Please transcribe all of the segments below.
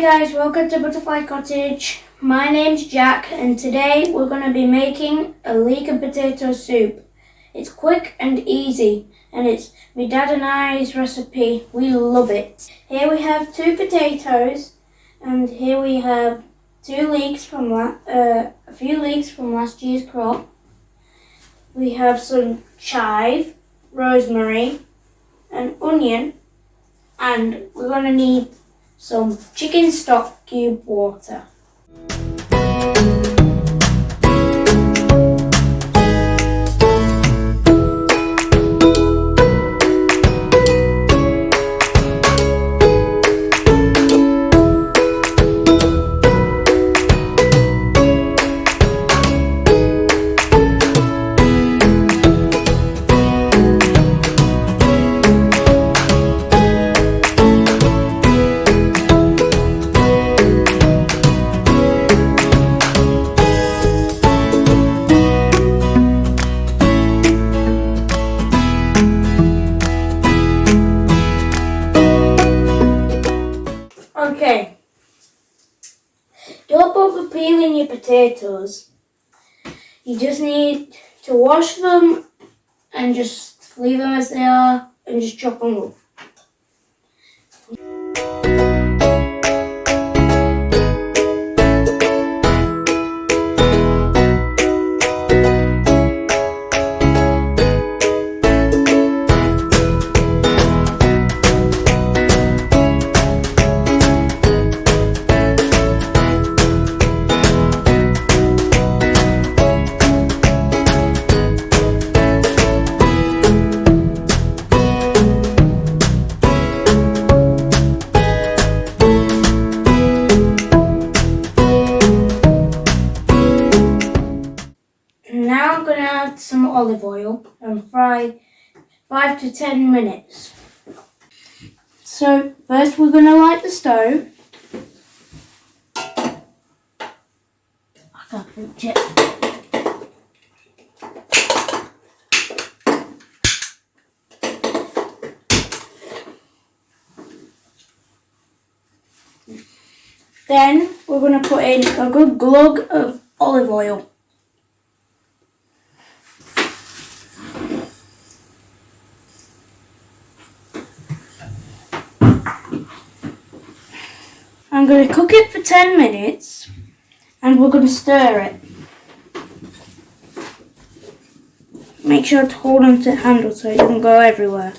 guys, welcome to Butterfly Cottage. My name's Jack and today we're going to be making a leek and potato soup. It's quick and easy and it's my dad and I's recipe. We love it. Here we have 2 potatoes and here we have 2 leeks from a few leeks from last year's crop. We have some chive, rosemary, an onion, and we're going to need some chicken stock cube water. Okay, don't bother peeling your potatoes. You just need to wash them and just leave them as they are and just chop them up. Now I'm going to add some olive oil and fry 5 to 10 minutes. So first we're going to light the stove. I can't reach it. Then we're going to put in a good glug of olive oil. I'm going to cook it for 10 minutes and we're going to stir it. Make sure to hold on to the handle so it doesn't go everywhere.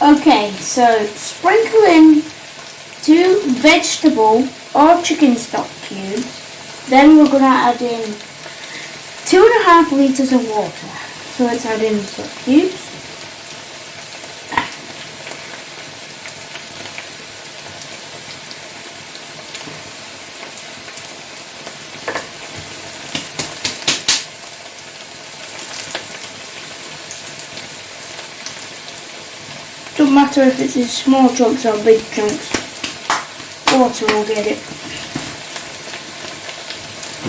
Okay, so sprinkle in 2 vegetable or chicken stock cubes. Then we're going to add in 2.5 litres of water. So let's add in the stock cubes. Doesn't matter if it's in small chunks or big chunks, water will get it.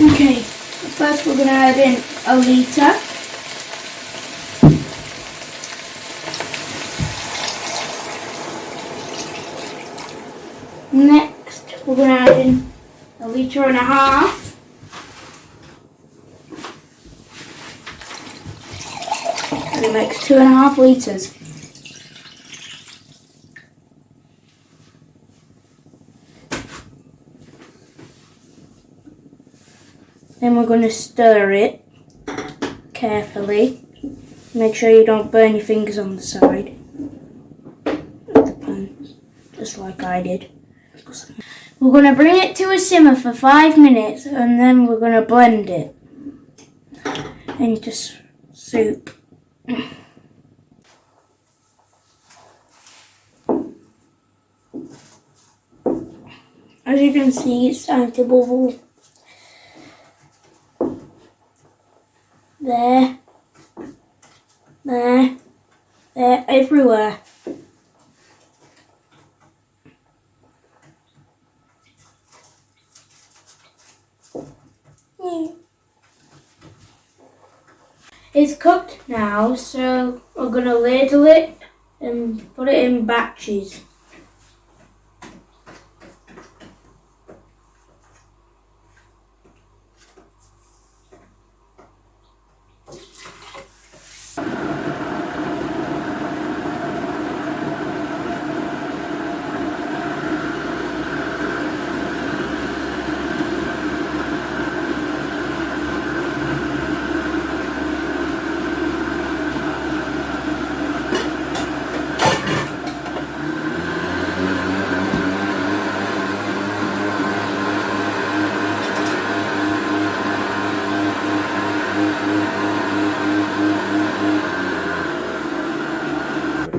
Okay, first we're going to add in a litre. Next we're going to add in 1.5 litres. And it makes 2.5 litres. Then we're going to stir it carefully. Make sure you don't burn your fingers on the side of the pan, just like I did. We're going to bring it to a simmer for 5 minutes and then we're going to blend it into soup. As you can see, it's starting to bubble. There, everywhere. It's cooked now, so we're going to ladle it and put it in batches.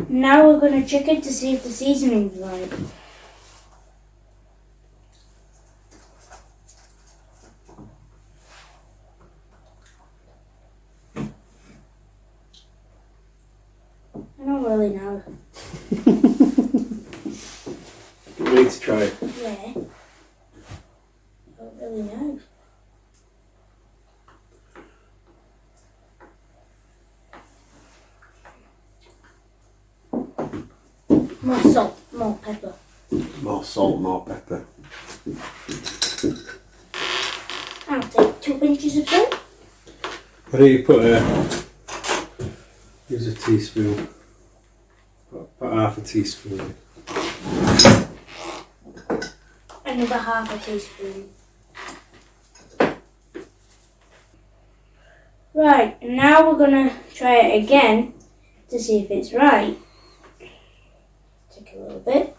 Now we're going to check it to see if the seasoning's right. I don't really know. You need to try it. Yeah. I don't really know. More salt, more pepper. More salt, more pepper. I'll take 2 pinches of salt. What do you put use a teaspoon. Put half a teaspoon in. Another half a teaspoon. Right, and now we're going to try it again to see if it's right. Take a little bit.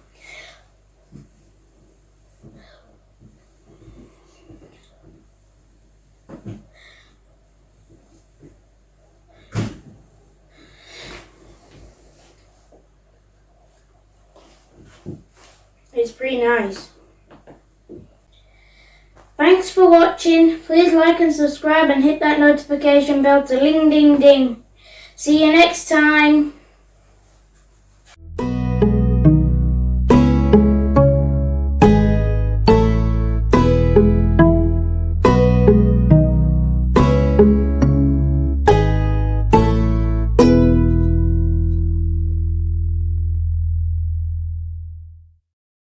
It's pretty nice. Thanks for watching. Please like and subscribe and hit that notification bell to ling ding ding. See you next time.